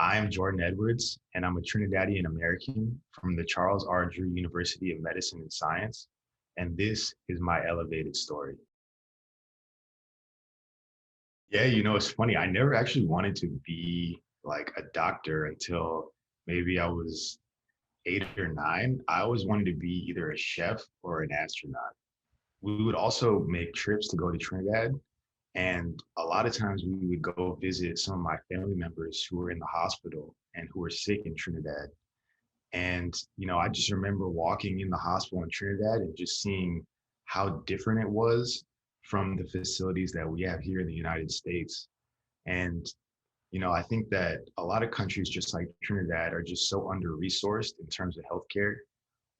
I am Jordan Edwards, and I'm a Trinidadian American from the Charles R. Drew University of Medicine and Science, and this is my elevated story. Yeah, it's funny. I never actually wanted to be like a doctor until maybe I was 8 or 9. I always wanted to be either a chef or an astronaut. We would also make trips to go to Trinidad. And a lot of times we would go visit some of my family members who were in the hospital and who were sick in Trinidad. And, I just remember walking in the hospital in Trinidad and just seeing how different it was from the facilities that we have here in the United States. And, I think that a lot of countries just like Trinidad are just so under-resourced in terms of healthcare.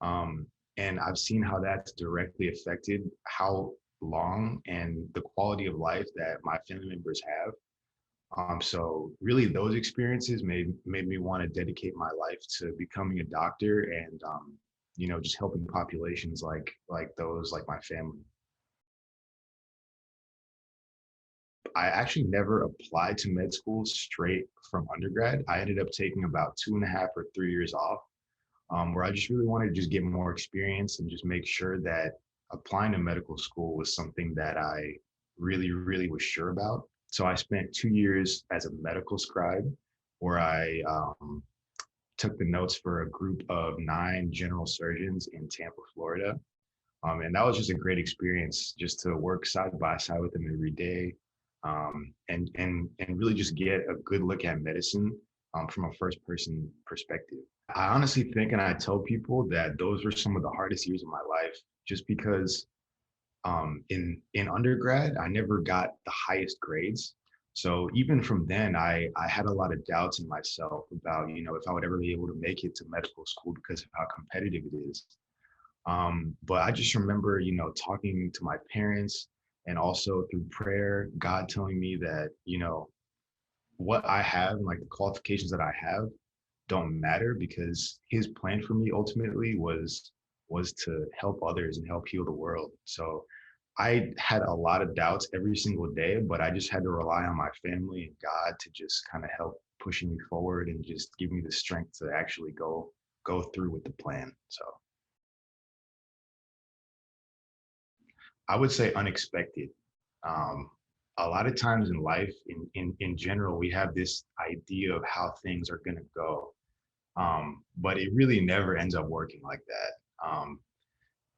Um, and I've seen how that's directly affected how long and the quality of life that my family members have. So really those experiences made me want to dedicate my life to becoming a doctor and just helping populations like those like my family. I actually never applied to med school straight from undergrad. I ended up taking about 2.5 or 3 years off, where I just really wanted to just get more experience and just make sure that applying to medical school was something that I really, really was sure about. So I spent 2 years as a medical scribe, where I took the notes for a group of 9 general surgeons in Tampa, Florida. And that was just a great experience just to work side by side with them every day, and really just get a good look at medicine from a first person perspective. I honestly think, and I tell people that those were some of the hardest years of my life, just because in undergrad I never got the highest grades. So even from then, I had a lot of doubts in myself about if I would ever be able to make it to medical school because of how competitive it is. But I just remember, talking to my parents and also through prayer, God telling me that, what I have and like the qualifications that I have don't matter, because his plan for me ultimately was to help others and help heal the world. So I had a lot of doubts every single day, but I just had to rely on my family and God to just kind of help pushing me forward and just give me the strength to actually go through with the plan. So I would say unexpected. Um, a lot of times in life, in general, we have this idea of how things are going to go, but it really never ends up working like that.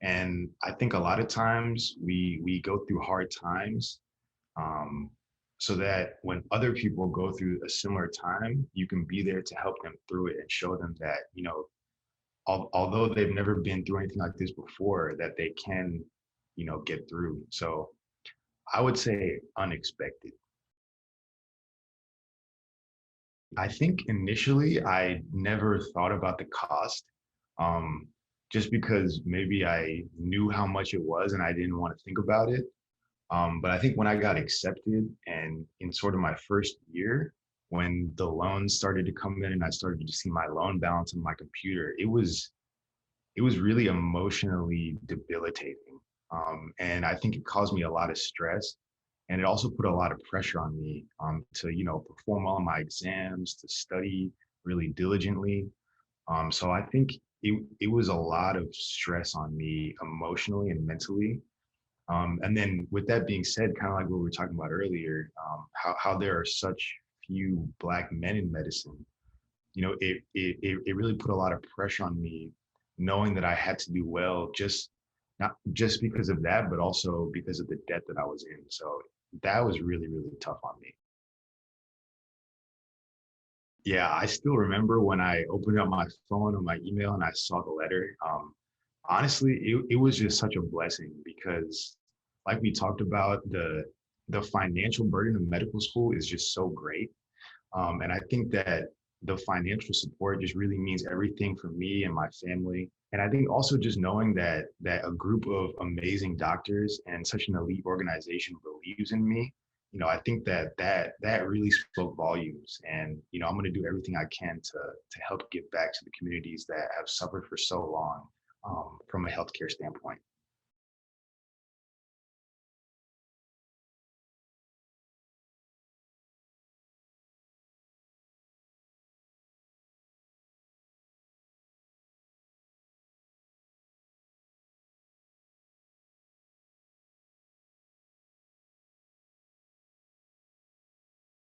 And I think a lot of times we go through hard times, um, so that when other people go through a similar time, you can be there to help them through it and show them that although they've never been through anything like this before, that they can get through. So I would say unexpected. I think initially I never thought about the cost, um, just because maybe I knew how much it was and I didn't want to think about it. But I think when I got accepted and in sort of my first year, when the loans started to come in and I started to see my loan balance on my computer, it was really emotionally debilitating. And I think it caused me a lot of stress. And it also put a lot of pressure on me to, perform all my exams, to study really diligently. So I think it was a lot of stress on me emotionally and mentally. And then with that being said, kind of like what we were talking about earlier, how there are such few Black men in medicine, it really put a lot of pressure on me, knowing that I had to do well, just not just because of that, but also because of the debt that I was in. So that was really, really tough on me. Yeah, I still remember when I opened up my phone or my email and I saw the letter. Honestly, it was just such a blessing because, like we talked about, the financial burden of medical school is just so great. And I think that the financial support just really means everything for me and my family. And I think also just knowing that a group of amazing doctors and such an elite organization believes in me, I think that really spoke volumes. And I'm going to do everything I can to help give back to the communities that have suffered for so long, from a healthcare standpoint.